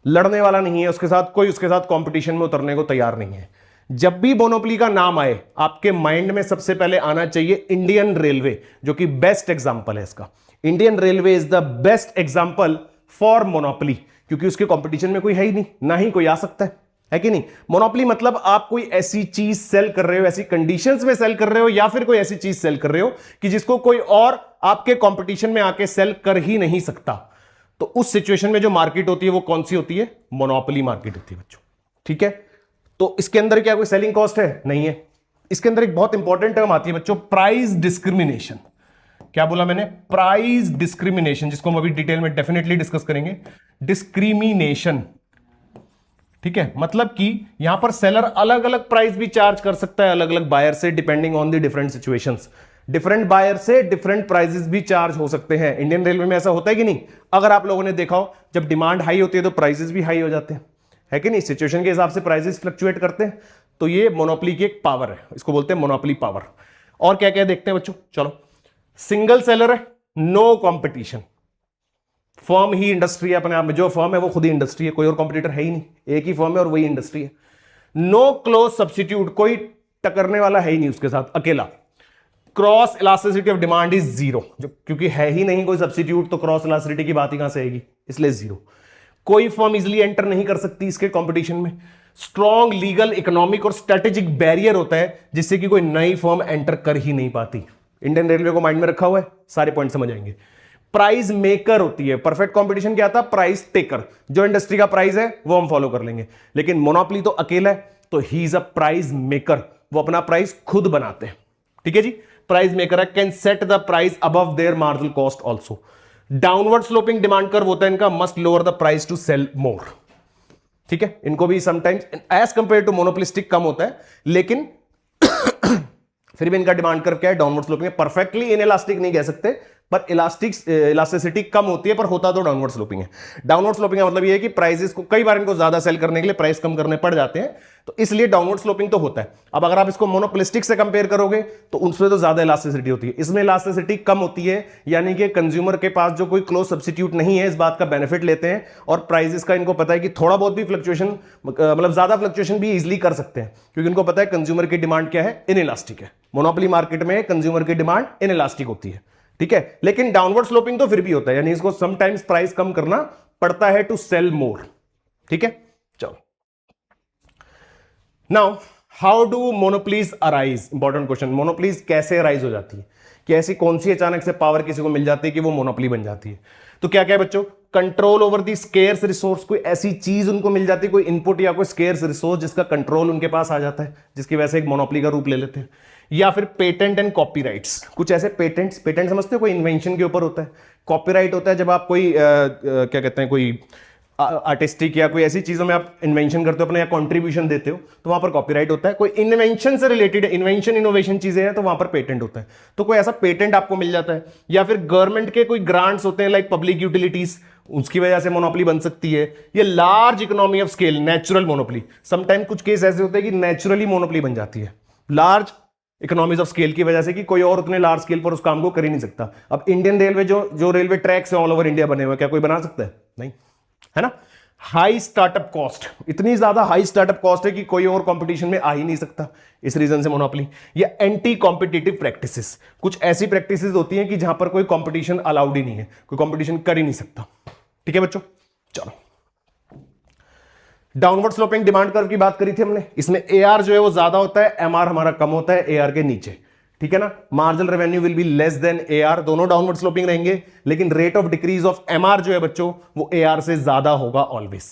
लड़ने वाला नहीं है उसके साथ, कोई उसके साथ कंपटीशन में उतरने को तैयार नहीं है। जब भी मोनोपोली का नाम आए, आपके माइंड में सबसे पहले आना चाहिए इंडियन रेलवे, जो कि बेस्ट एग्जांपल है इसका। Indian railway is the best example for monopoly, क्योंकि उसके कंपटीशन में कोई है ही नहीं, ना ही कोई आ सकता है कि नहीं। मोनोपोली मतलब आप कोई ऐसी चीज सेल कर रहे हो, ऐसी कंडीशंस में सेल कर रहे हो, या फिर कोई ऐसी चीज सेल कर रहे हो कि जिसको कोई और आपके कंपटीशन में आके सेल कर ही नहीं सकता। तो उस सिचुएशन में जो मार्केट होती है वो कौन सी होती है, मोनोपोली मार्केट होती है बच्चों, ठीक है। तो इसके अंदर क्या कोई सेलिंग कॉस्ट है, नहीं है। इसके अंदर एक बहुत इंपॉर्टेंट टर्म आती है बच्चों, प्राइस डिस्क्रिमिनेशन। क्या बोला मैंने, प्राइस डिस्क्रिमिनेशन, जिसको हम अभी डिटेल में डेफिनेटली डिस्कस करेंगे। डिस्क्रिमिनेशन, ठीक है, मतलब कि यहां पर सेलर अलग अलग प्राइस भी चार्ज कर सकता है अलग अलग बायर से, depending on the different situations. Different buyer से डिफरेंट प्राइसेस भी चार्ज हो सकते हैं। इंडियन रेलवे में ऐसा होता है कि नहीं, अगर आप लोगों ने देखा हो, जब डिमांड हाई होती है तो प्राइसेस भी हाई हो जाते हैं, है कि नहीं। सिचुएशन के हिसाब से प्राइसेस फ्लक्चुएट करते हैं। तो ये मोनोपोली की एक पावर है, इसको बोलते हैं मोनोपोली पावर। और क्या क्या देखते हैं बच्चों, चलो। सिंगल सेलर है, नो कंपटीशन, फर्म ही इंडस्ट्री है अपने आप में, जो फर्म है वो खुद ही इंडस्ट्री है, कोई और कंपटीटर है ही नहीं, एक ही फर्म है और वही इंडस्ट्री है। नो क्लोज सब्स्टिट्यूट, कोई टकरने वाला है ही नहीं उसके साथ, अकेला। Cross elasticity of demand is zero, जो क्योंकि है ही नहीं कोई सब्स्टिट्यूट, तो क्रॉस इलास्टिसिटी की बात ही कहां से आएगी, इसलिए जीरो। कोई फर्म इजिली एंटर नहीं कर सकती इसके कंपटीशन में। स्ट्रॉन्ग लीगल, इकोनॉमिक और स्ट्रेटेजिक बैरियर होता है, जिससे कि कोई नई फर्म एंटर कर ही नहीं पाती। इंडियन रेलवे को माइंड में रखा हुआ है, सारे पॉइंट समझ आएंगे। प्राइस मेकर होती है, परफेक्ट कंपटीशन क्या था, प्राइस टेकर, जो इंडस्ट्री का प्राइस है वो हम फॉलो कर लेंगे। लेकिन मोनोपोली तो अकेला है, तो he is a price maker, वो अपना प्राइस खुद बनाते हैं, ठीक है जी। प्राइस मेकर है, can set the price above their marginal cost also. Downward sloping demand curve होता है इनका, must lower the price to sell more, ठीक है। इनको भी sometimes as compare to monopolistic कम होता है, लेकिन फिर भी इनका डिमांड कर्व क्या है, डाउनवर्ड स्लोपिंग है। परफेक्टली इनइलास्टिक नहीं कह सकते, पर इलास्टिसिटी कम होती है, पर होता तो डाउनवर्ड स्लोपिंग है। डाउनवर्ड स्लोपिंग का मतलब ये है कि प्राइसेस को कई बार इनको ज्यादा सेल करने के लिए प्राइस कम करने पड़ जाते हैं, तो इसलिए डाउनवर्ड स्लोपिंग तो होता है। अब अगर आप इसको मोनोपोलिस्टिक से कंपेयर करोगे तो उसमें तो ज्यादा इलास्टिसिटी होती है, इसमें इलास्टिसिटी कम होती है, यानी कि कंज्यूमर के पास जो कोई क्लोज सब्स्टिट्यूट नहीं है, इस बात का बेनिफिट लेते हैं। और प्राइसेस का इनको पता है कि थोड़ा बहुत भी फ्लक्चुएशन, मतलब ज्यादा फ्लक्चुएशन भी इजिली कर सकते हैं, क्योंकि इनको पता है कंज्यूमर की डिमांड क्या है, इनइलास्टिक है। मोनोपोली मार्केट में कंज्यूमर की डिमांड इनइलास्टिक होती है, ठीक है। लेकिन डाउनवर्ड स्लोपिंग तो फिर भी होता है, यानी इसको समटाइम्स प्राइस कम करना पड़ता है टू सेल मोर, ठीक है। चलो, now how do monopolies arise, important question. Monopolies कैसे अराइज हो जाती है, कि ऐसी कौन सी अचानक से पावर किसी को मिल जाती है कि वो मोनोपोली बन जाती है। तो क्या क्या है बच्चों, control over the scarce resource, कोई ऐसी चीज उनको मिल जाती है, कोई इनपुट या कोई स्केर्स रिसोर्स जिसका कंट्रोल उनके पास आ जाता है, जिसकी वजह से एक मोनोपोली का रूप ले लेते हैं। या फिर पेटेंट एंड कॉपीराइट्स, कुछ ऐसे पेटेंट्स, पेटेंट समझते हो, कोई इन्वेंशन के ऊपर होता है। कॉपीराइट होता है जब आप कोई क्या कहते हैं, कोई आर्टिस्टिक या कोई ऐसी चीजों में आप इन्वेंशन करते हो अपने, या कॉन्ट्रीब्यूशन देते हो, तो वहां पर कॉपीराइट होता है। कोई इन्वेंशन से रिलेटेड इन्वेंशन इनोवेशन चीजें हैं, तो वहां पर पेटेंट होता है। तो कोई ऐसा पेटेंट आपको मिल जाता है। या फिर गवर्नमेंट के कोई ग्रांट्स होते हैं, लाइक पब्लिक यूटिलिटीज, उसकी वजह से मोनोपोली बन सकती है। ये large economy of scale, natural monopoly, sometime कुछ केस ऐसे होते हैं कि नेचुरली मोनोपोली बन जाती है, लार्ज इकोनॉमीज ऑफ स्केल की वजह से, कि कोई और उतने लार्ज स्केल पर उस काम को कर ही नहीं सकता। अब इंडियन रेलवे जो रेलवे ट्रैक्स है ऑल ओवर इंडिया बने हुए, क्या कोई बना सकता है, नहीं, है ना। हाई स्टार्टअप कॉस्ट, इतनी ज्यादा हाई स्टार्टअप कॉस्ट है कि कोई और कंपटीशन में आ ही नहीं सकता, इस रीजन से मोनोपोली। या एंटी कॉम्पिटिटिव प्रैक्टिसेस, कुछ ऐसी प्रैक्टिसेस होती हैं कि जहां पर कोई कंपटीशन अलाउड ही नहीं है, कोई कंपटीशन कर ही नहीं सकता। ठीक है बच्चों, चलो डाउनवर्ड स्लोपिंग डिमांड कर्व की बात करी थी हमने, इसमें एआर जो है वो ज्यादा होता है, एमआर हमारा कम होता है एआर के नीचे। ठीक है ना, marginal revenue will be less than AR, दोनों डाउनवर्ड स्लोपिंग रहेंगे, लेकिन rate of decrease of MR जो है बच्चों वो एआर से ज्यादा होगा ऑलवेज।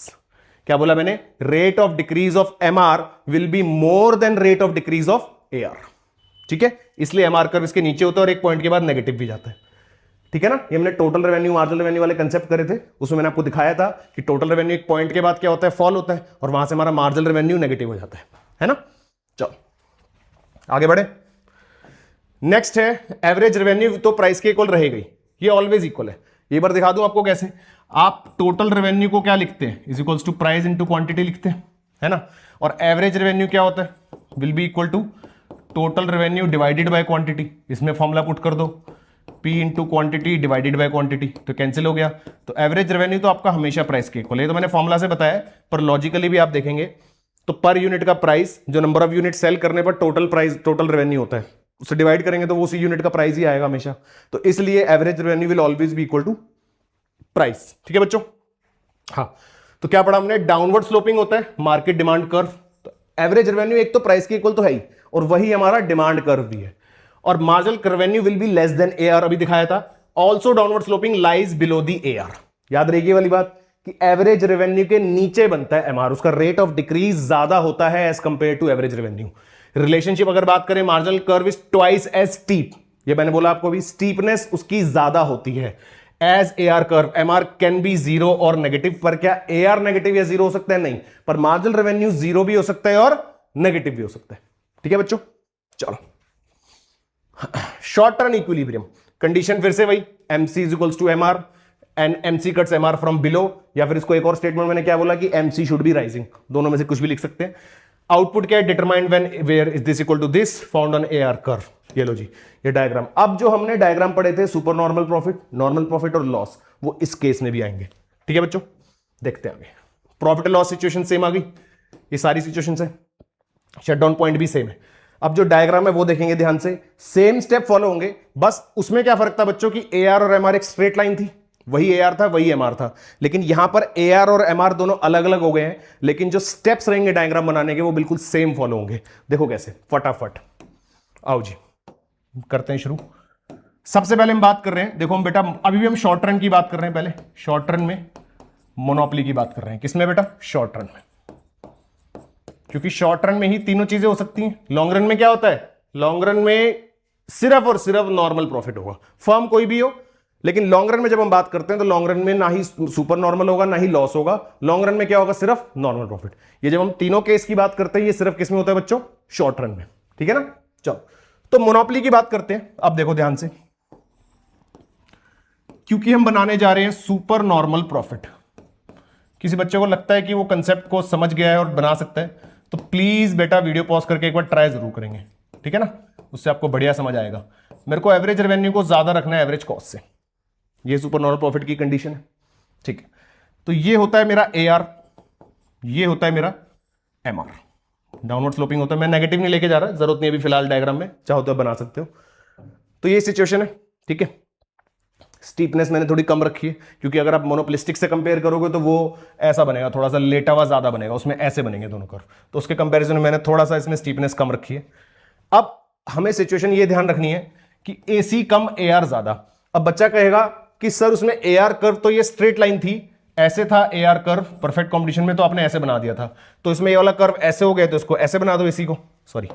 क्या बोला मैंने, rate of decrease of MR will be more than rate of decrease of AR. ठीक है, इसलिए एमआर कर्व इसके नीचे होता है और एक पॉइंट के बाद नेगेटिव भी जाता है। ठीक है ना, ये हमने टोटल रेवेन्यू मार्जिनल रेवेन्यू वाले कंसेप्ट करे थे, उसमें मैंने आपको दिखाया था कि टोटल रेवेन्यू एक पॉइंट के बाद क्या होता है, फॉल होता है, और वहां से हमारा मार्जिनल रेवेन्यू नेगेटिव हो जाता है ना। चलो आगे बढ़े, नेक्स्ट है एवरेज रेवेन्यू, तो प्राइस के इक्वल रहेगी, ये ऑलवेज इक्वल है। ये बार दिखा दूं आपको कैसे, आप टोटल रेवेन्यू को क्या लिखते हैं, is equals to price into quantity लिखते हैं, है ना, और एवरेज रेवेन्यू क्या होता है, will be equal to total revenue divided by quantity, इसमें फॉर्मूला पुट कर दो, P into quantity divided by quantity, तो कैंसिल हो गया। तो एवरेज रेवेन्यू तो आपका हमेशा प्राइस के इक्वल है, तो मैंने फॉर्मूला से बताया, पर लॉजिकली भी आप देखेंगे तो पर यूनिट का प्राइस जो नंबर ऑफ यूनिट सेल करने पर टोटल प्राइस टोटल रेवेन्यू होता है, उसे डिवाइड करेंगे तो वो उसी यूनिट का प्राइस ही आएगा हमेशा, तो इसलिए average revenue will always be equal to price. ठीक है बच्चों, हाँ तो क्या पढ़ा हमने, डाउनवर्ड स्लोपिंग होता है मार्केट डिमांड कर्व, तो एवरेज रेवेन्यू एक तो प्राइस के इक्वल तो है ही, और वही हमारा डिमांड कर्व भी है, और marginal revenue will be less than AR, अभी दिखाया था। Also downward sloping lies below the AR, याद रखिए वाली बात कि एवरेज रेवेन्यू के नीचे बनता है एमआर, उसका रेट ऑफ डिक्रीज ज्यादा होता है as compare to average revenue. Relationship अगर बात करें, marginal curve is twice as steep, ये मैंने बोला आपको भी, स्टीपनेस उसकी ज्यादा होती है as AR curve. MR can be zero और नेगेटिव, पर क्या एआर नेगेटिव या जीरो हो सकता है, नहीं, पर मार्जिनल रेवेन्यू जीरो भी हो सकता है और नेगेटिव भी हो सकता है। ठीक है बच्चों, चलो शॉर्ट टर्म इक्विलिब्रियम कंडीशन फिर से वही, MC is equals to MR and MC cuts MR from below, या फिर इसको एक और स्टेटमेंट मैंने क्या बोला कि एमसी शुड बी राइजिंग, दोनों में से कुछ भी लिख सकते हैं। आउटपुट क्या है, determined when where is this equal to this found on AR curve. ये लो जी, ये डायग्राम। अब जो हमने डायग्राम पढ़े थे super normal profit, normal profit और लॉस, वो इस केस में भी आएंगे। ठीक है बच्चों, देखते हैं आगे। प्रॉफिट लॉस सिचुएशन सेम आ गई, ये सारी सिचुएशन है, शटडाउन पॉइंट भी सेम है। अब जो डायग्राम है वो देखेंगे ध्यान से, सेम स्टेप फॉलो होंगे, बस उसमें क्या फर्क था बच्चों की एआर और एमआर एक स्ट्रेट लाइन थी, वही एआर था वही एमआर था, लेकिन यहां पर एआर और एमआर दोनों अलग अलग हो गए हैं, लेकिन जो स्टेप्स रहेंगे डायग्राम बनाने के वो बिल्कुल सेम फॉलो होंगे। देखो कैसे, फटाफट आओ जी करते हैं शुरू। सबसे पहले हम बात कर रहे हैं, देखो हम बेटा अभी भी हम शॉर्ट रन की बात कर रहे हैं, पहले शॉर्ट रन में मोनोपोली की बात कर रहे हैं, किसमें बेटा, शॉर्ट रन में, क्योंकि शॉर्ट रन में ही तीनों चीजें हो सकती हैं। लॉन्ग रन में क्या होता है, लॉन्ग रन में सिर्फ और सिर्फ नॉर्मल प्रॉफिट होगा, फर्म कोई भी हो, लेकिन लॉन्ग रन में जब हम बात करते हैं तो लॉन्ग रन में ना ही सुपर नॉर्मल होगा ना ही लॉस होगा, लॉन्ग रन में क्या होगा, सिर्फ नॉर्मल प्रॉफिट। ये जब हम तीनों केस की बात करते हैं ये सिर्फ किस में होता है बच्चों, शॉर्ट रन में। ठीक है ना, चलो तो मोनोपोली की बात करते हैं। अब देखो ध्यान से, क्योंकि हम बनाने जा रहे हैं सुपर नॉर्मल प्रॉफिट, किसी बच्चे को लगता है कि वो कंसेप्ट को समझ गया है और बना सकता है, तो प्लीज बेटा वीडियो पॉज करके एक बार ट्राई जरूर करेंगे। ठीक है ना, उससे आपको बढ़िया समझ आएगा। मेरे को एवरेज रेवेन्यू को ज्यादा रखना है एवरेज कॉस्ट से, ये सुपर नॉर्मल प्रॉफिट की कंडीशन है। ठीक है, तो ये होता है मेरा एआर, ये होता है मेरा एमआर, डाउनवर्ड स्लोपिंग होता है। मैं नेगेटिव नहीं लेके जा रहा, जरूरत नहीं अभी फिलहाल डायग्राम में, चाहो तो बना सकते हो। तो ये सिचुएशन है। ठीक है, स्टीपनेस मैंने थोड़ी कम रखी है, क्योंकि अगर आप मोनोपोलिस्टिक से कंपेयर करोगे तो वो ऐसा बनेगा, थोड़ा सा लेटा हुआ ज्यादा बनेगा, उसमें ऐसे बनेंगे दोनों कर्व, तो उसके कंपैरिजन में मैंने थोड़ा सा इसमें स्टीपनेस कम रखी है। अब हमें सिचुएशन ये ध्यान रखनी है कि एसी कम एआर ज्यादा। अब बच्चा कहेगा कि सर उसमें एआर कर्व तो ये स्ट्रेट लाइन थी, ऐसे था एआर कर्व परफेक्ट कॉम्पिटिशन में, तो आपने ऐसे बना दिया था, तो इसमें ये वाला कर्व ऐसे हो गया, तो इसको ऐसे बना दो, एसी को, सॉरी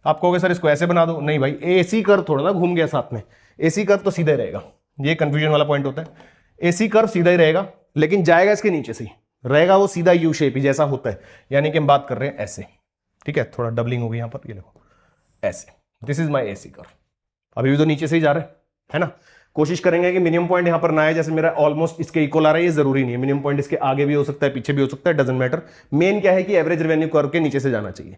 आप कहोगे सर इसको ऐसे बना दो, नहीं भाई एसी कर्व थोड़ा ना घूम गया साथ में, एसी कर्व तो सीधा ही रहेगा, ये कंफ्यूजन वाला पॉइंट होता है। एसी कर्व सीधा ही रहेगा, लेकिन जाएगा इसके नीचे से ही, रहेगा वो सीधा यू शेप ही जैसा होता है, यानी कि हम बात कर रहे हैं ऐसे। ठीक है, थोड़ा डबलिंग हो गई यहां पर, ये देखो ऐसे, this is my AC curve, अभी भी तो नीचे से ही जा रहा है ना। कोशिश करेंगे कि मिनिमम पॉइंट यहां पर ना आए, जैसे मेरा ऑलमोस्ट इसके इक्वल आ रहा है, ये जरूरी नहीं है, मिनिमम पॉइंट इसके आगे भी हो सकता है पीछे भी हो सकता है, डजंट मैटर। मेन क्या है कि एवरेज रेवेन्यू कर्व के नीचे से जाना चाहिए।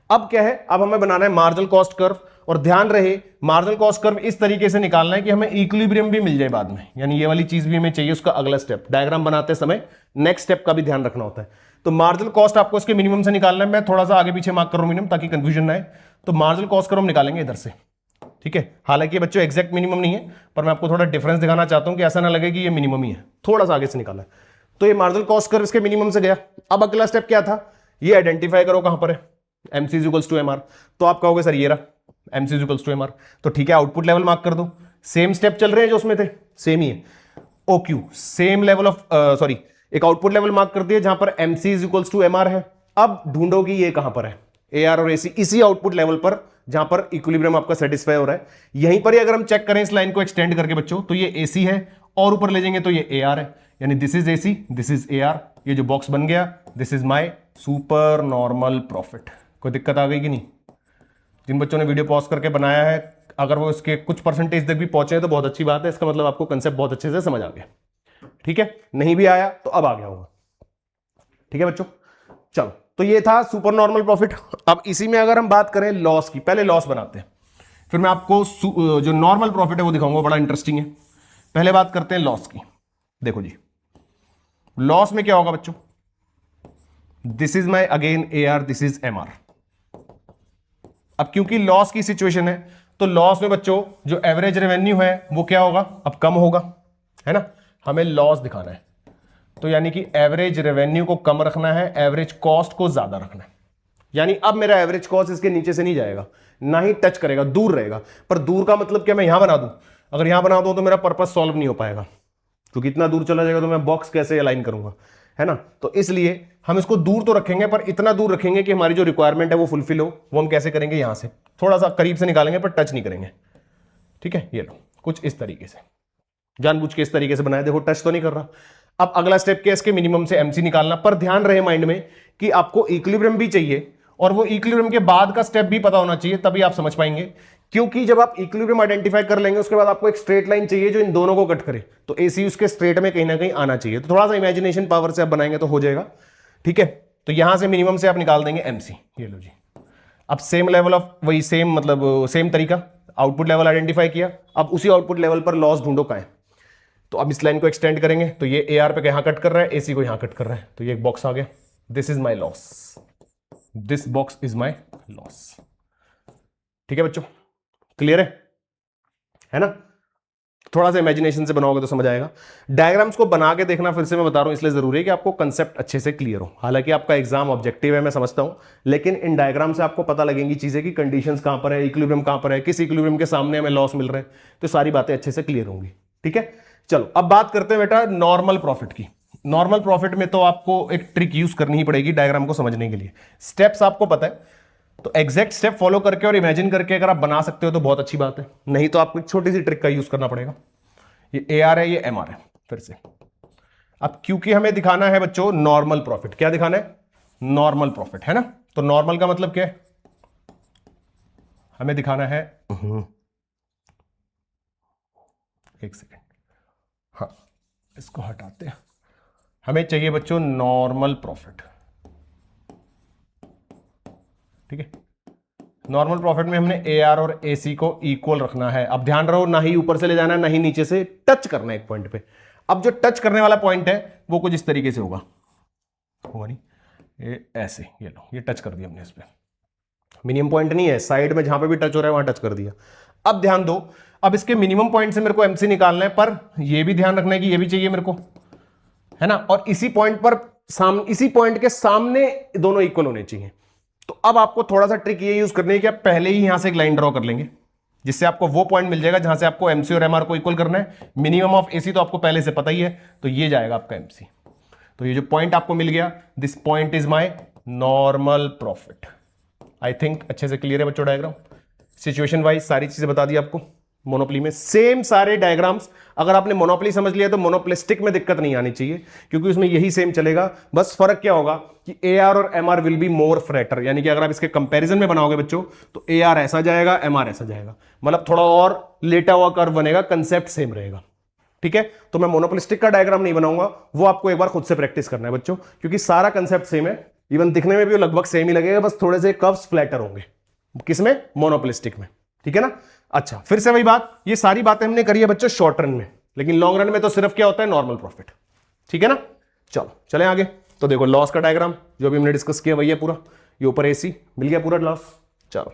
अब क्या है, अब हमें बनाना है मार्जिनल कॉस्ट कर्व, और ध्यान रहे मार्जिनल कॉस्ट कर्व इस तरीके से निकालना है कि हमें इक्विलिब्रियम भी मिल जाए बाद में, यानी ये वाली चीज भी हमें चाहिए उसका अगला स्टेप। डायग्राम बनाते समय नेक्स्ट स्टेप का भी ध्यान रखना होता है। तो मार्जिनल कॉस्ट आपको इसके मिनिमम से निकालना है, मैं थोड़ा सा आगे पीछे मार्क कर रहा हूं मिनिमम ताकि कंफ्यूजन ना आए। तो मार्जिनल कॉस्ट कर्व हम निकालेंगे इधर से, ठीक है। हालांकि ये बच्चों एग्जैक्ट मिनिमम नहीं है, पर मैं आपको थोड़ा डिफरेंस दिखाना चाहता हूं कि ऐसा ना लगे कि ये मिनिमम ही है, थोड़ा सा आगे से निकाला है। तो ये मार्जिनल कॉस्ट कर्व इसके मिनिमम से गया। अब अगला स्टेप क्या था, ये आइडेंटिफाई करो कहां पर है, MC इक्वल्स टू MR। तो आप कहोगे सर ये रहा MC इक्वल्स टू MR, तो ठीक है आउटपुट लेवल मार्क कर दो। सेम स्टेप चल रहे हैं जो उसमें थे, सेम ही है। OQ same level of sorry एक आउटपुट लेवल मार्क कर दिया जहां पर MC इक्वल्स टू MR है। अब ढूंढो कि ये कहां पर है, AR और AC इसी आउटपुट लेवल पर जहां पर इक्विलिब्रियम आपका सेटिस्फाई हो रहा है। यहीं पर ही अगर हम चेक करें इस लाइन को एक्सटेंड करके बच्चों, तो ये AC है और ऊपर ले जाएंगे तो ये AR है, यानी this is AC this is AR। ये जो बॉक्स बन गया this is my super normal profit. कोई दिक्कत आ गई कि नहीं? जिन बच्चों ने वीडियो पॉज करके बनाया है, अगर वो इसके कुछ परसेंटेज तक भी पहुंचे हैं तो बहुत अच्छी बात है, इसका मतलब आपको कंसेप्ट बहुत अच्छे से समझ आ गया, ठीक है। नहीं भी आया तो अब आ गया होगा, ठीक है बच्चों। चलो, तो ये था सुपर नॉर्मल प्रॉफिट। अब इसी में अगर हम बात करें लॉस की, पहले लॉस बनाते हैं, फिर मैं आपको जो नॉर्मल प्रॉफिट है वो दिखाऊंगा, बड़ा इंटरेस्टिंग है। पहले बात करते हैं लॉस की। देखो जी, लॉस में क्या होगा बच्चों, this is my again AR this is MR। अब क्योंकि लॉस की सिचुएशन है, तो लॉस में बच्चों जो एवरेज रेवेन्यू है वो क्या होगा, अब कम होगा, है ना। हमें लॉस दिखाना है, तो यानी कि एवरेज रेवेन्यू को कम रखना है, एवरेज कॉस्ट को ज्यादा रखना है। यानी अब मेरा एवरेज कॉस्ट इसके नीचे से नहीं जाएगा, ना ही टच करेगा, दूर रहेगा। पर दूर का मतलब क्या, मैं यहां बना दूं, अगर यहां बना दूं तो मेरा पर्पस सॉल्व नहीं हो पाएगा, क्योंकि इतना दूर चला जाएगा तो मैं बॉक्स कैसे अलाइन करूंगा, है ना। तो इसलिए हम इसको दूर तो रखेंगे, पर इतना दूर रखेंगे कि हमारी जो रिक्वायरमेंट है वो फुलफिल हो। वो हम कैसे करेंगे, यहां से थोड़ा सा करीब से निकालेंगे पर टच नहीं करेंगे, ठीक है। ये लो कुछ इस तरीके से, जानबूझ के इस तरीके से बनाया, देखो टच तो नहीं कर रहा। अब अगला स्टेप क्या है, इसके मिनिमम से MC निकालना। पर ध्यान रहे माइंड में कि आपको इक्विलिब्रियम भी चाहिए और वो इक्विलिब्रियम के बाद का स्टेप भी पता होना चाहिए, तभी आप समझ पाएंगे। क्योंकि जब आप इक्विलिब्रियम आइडेंटिफाई कर लेंगे उसके बाद आपको एक स्ट्रेट लाइन चाहिए जो इन दोनों को कट करे, तो AC उसके स्ट्रेट में कहीं ना कहीं आना चाहिए। तो थोड़ा सा इमेजिनेशन पावर से आप बनाएंगे तो हो जाएगा, ठीक है। तो यहां से मिनिमम से आप निकाल देंगे MC, ये लो जी। अब सेम लेवल ऑफ वही सेम मतलब सेम तरीका, आउटपुट लेवल आइडेंटिफाई किया, अब उसी आउटपुट लेवल पर लॉस ढूंढो कहां है। तो अब इस लाइन को एक्सटेंड करेंगे, तो ये AR पे यहां कट कर रहा है, AC को यहां कट कर रहा है, तो ये एक बॉक्स आ गया, this is my loss, this box is my loss, ठीक है बच्चों, क्लियर है ना। थोड़ा सा इमेजिनेशन से बनाओगे तो समझ आएगा। डायग्राम्स को बना के देखना फिर से मैं बता रहा हूं, इसलिए जरूरी है कि आपको कंसेप्ट अच्छे से क्लियर हो। हालांकि आपका एग्जाम ऑब्जेक्टिव है, मैं समझता हूं, लेकिन इन डायग्राम से आपको पता लगेंगी चीजें कि कंडीशंस कहां पर है, इक्विलिब्रियम कहां पर है, किस इक्विलिब्रियम के सामने हमें लॉस मिल रहा है, तो सारी बातें अच्छे से क्लियर होंगी, ठीक है। चलो अब बात करते हैं बेटा नॉर्मल प्रॉफिट की। नॉर्मल प्रॉफिट में तो आपको एक ट्रिक यूज करनी ही पड़ेगी डायग्राम को समझने के लिए। स्टेप्स आपको पता है, तो एग्जैक्ट स्टेप फॉलो करके और इमेजिन करके अगर आप बना सकते हो तो बहुत अच्छी बात है, नहीं तो आपको एक छोटी सी ट्रिक का यूज करना पड़ेगा। ये AR है, ये MR है, फिर से। अब क्योंकि हमें दिखाना है बच्चों नॉर्मल प्रॉफिट, क्या दिखाना है, नॉर्मल प्रॉफिट, है ना। तो नॉर्मल का मतलब क्या है, हमें दिखाना है, एक सेकेंड, हाँ इसको हटाते हैं, हमें चाहिए बच्चों नॉर्मल प्रॉफिट, ठीक है। नॉर्मल प्रॉफिट में हमने AR और AC को इक्वल रखना है। अब ध्यान रहो, ना ही ऊपर से ले जाना है ना ही नीचे से, टच करना है एक पॉइंट पे। अब जो टच करने वाला पॉइंट है वो कुछ इस तरीके से होगा नहीं, ये ऐसे, ये लो ये टच कर दिया हमने इस पे, मिनिमम पॉइंट नहीं है, साइड में जहां पे भी टच हो रहा है वहां टच कर दिया। अब ध्यान दो, अब इसके मिनिमम पॉइंट से मेरे को MC निकालना है, पर यह भी ध्यान रखना है कि ये भी चाहिए मेरे को, है ना। और इसी पॉइंट पर इसी पॉइंट के सामने दोनों इक्वल होने चाहिए। तो अब आपको थोड़ा सा ट्रिक ये यूज करनी है कि आप पहले ही यहां से एक लाइन ड्रॉ कर लेंगे, जिससे आपको वो पॉइंट मिल जाएगा जहां से आपको MC और MR को इक्वल करना है। मिनिमम ऑफ AC तो आपको पहले से पता ही है, तो ये जाएगा आपका MC। तो ये जो पॉइंट आपको मिल गया, this point is my normal profit. I think अच्छे से क्लियर है बच्चों। डायग्राम सिचुएशन वाइज सारी चीजें बता दी आपको। मोनोपोली में सेम सारे डायग्राम्स, अगर आपने मोनोपोली समझ लिया तो मोनोप्लिस्टिक में दिक्कत नहीं आनी चाहिए, क्योंकि उसमें यही सेम चलेगा। बस फर्क क्या होगा कि AR और MR will be more flatter, यानी कि अगर आप इसके कंपैरिजन में बनाओगे बच्चों तो AR ऐसा जाएगा, MR ऐसा जाएगा, मतलब थोड़ा और लेटा हुआ कर्व बनेगा, कंसेप्ट सेम रहेगा, ठीक है। तो मैं मोनोपोलिस्टिक का डायग्राम नहीं बनाऊंगा, वो आपको एक बार खुद से प्रैक्टिस करना है बच्चों, क्योंकि सारा कंसेप्ट सेम है, इवन दिखने में भी लगभग सेम ही लगेगा, बस थोड़े से कर्व्स फ्लैटर होंगे। किसमें, मोनोपोलिस्टिक में, ठीक है ना। अच्छा, फिर से वही बात, ये सारी बातें हमने करी है बच्चों शॉर्ट रन में, लेकिन लॉन्ग रन में तो सिर्फ क्या होता है, नॉर्मल प्रॉफिट। ठीक है ना। चलो चले आगे। तो देखो लॉस का डायग्राम जो भी हमने डिस्कस किया वही है पूरा, ये ऊपर एसी मिल गया पूरा लॉस। चलो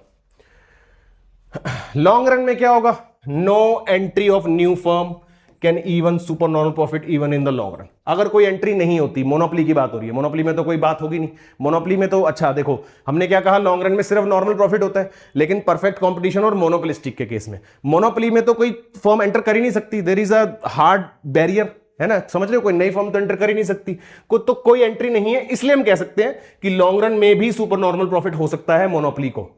लॉन्ग रन में क्या होगा, no entry of new firm can even super normal profit even in the long run. अगर कोई एंट्री नहीं होती, मोनोपोली की बात हो रही है, मोनोपोली में तो कोई बात होगी नहीं। मोनोपोली में तो अच्छा देखो हमने क्या कहा, लॉन्ग रन में सिर्फ नॉर्मल प्रॉफिट होता है, लेकिन परफेक्ट कंपटीशन और मोनोपोलिस्टिक के केस में, मोनोपोली में तो कोई फर्म एंटर कर ही नहीं सकती, there is a hard barrier, है ना, समझ रहे हो, कोई नई फर्म तो एंटर कर ही नहीं सकती, तो कोई एंट्री नहीं है, इसलिए हम कह सकते हैं कि लॉन्ग रन में भी सुपर नॉर्मल प्रॉफिट हो सकता है मोनोपोली को।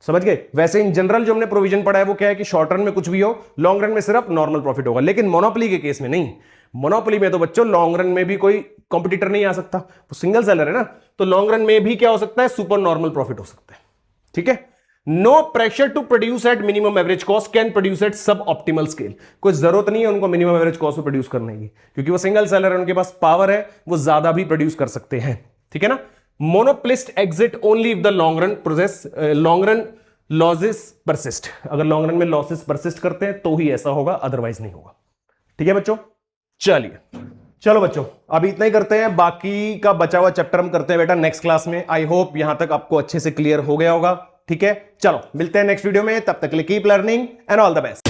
समझ गए। वैसे इन जनरल जो हमने प्रोविजन पढ़ा है वो क्या है कि शॉर्ट रन में कुछ भी हो, लॉन्ग रन में सिर्फ नॉर्मल प्रॉफिट होगा, लेकिन मोनोपोली के केस में नहीं। मोनोपोली में तो बच्चों लॉन्ग रन में भी कोई कंपटीटर नहीं आ सकता, वो सिंगल सेलर है ना, तो लॉन्ग रन में भी क्या हो सकता है, सुपर नॉर्मल प्रॉफिट हो सकता है। ठीक है। No pressure to produce at minimum average cost can produce at sub optimal scale. कोई जरूरत नहीं है उनको मिनिमम एवरेज कॉस्ट पे प्रोड्यूस करने की, क्योंकि वो सिंगल सेलर है, उनके पास पावर है, वो ज्यादा भी प्रोड्यूस कर सकते हैं। ठीक है ना। Monopolist exit only if the long run process long run losses persist. अगर लॉन्ग रन में लॉसेस परसिस्ट करते हैं तो ही ऐसा होगा, अदरवाइज नहीं होगा। ठीक है बच्चों। चलिए चलो बच्चों अभी इतना ही करते हैं, बाकी का बचा हुआ चैप्टर हम करते हैं बेटा नेक्स्ट क्लास में। आई होप यहां तक आपको अच्छे से क्लियर हो गया होगा। ठीक है, चलो मिलते हैं नेक्स्ट वीडियो में, तब तक के लिए keep learning and all the best.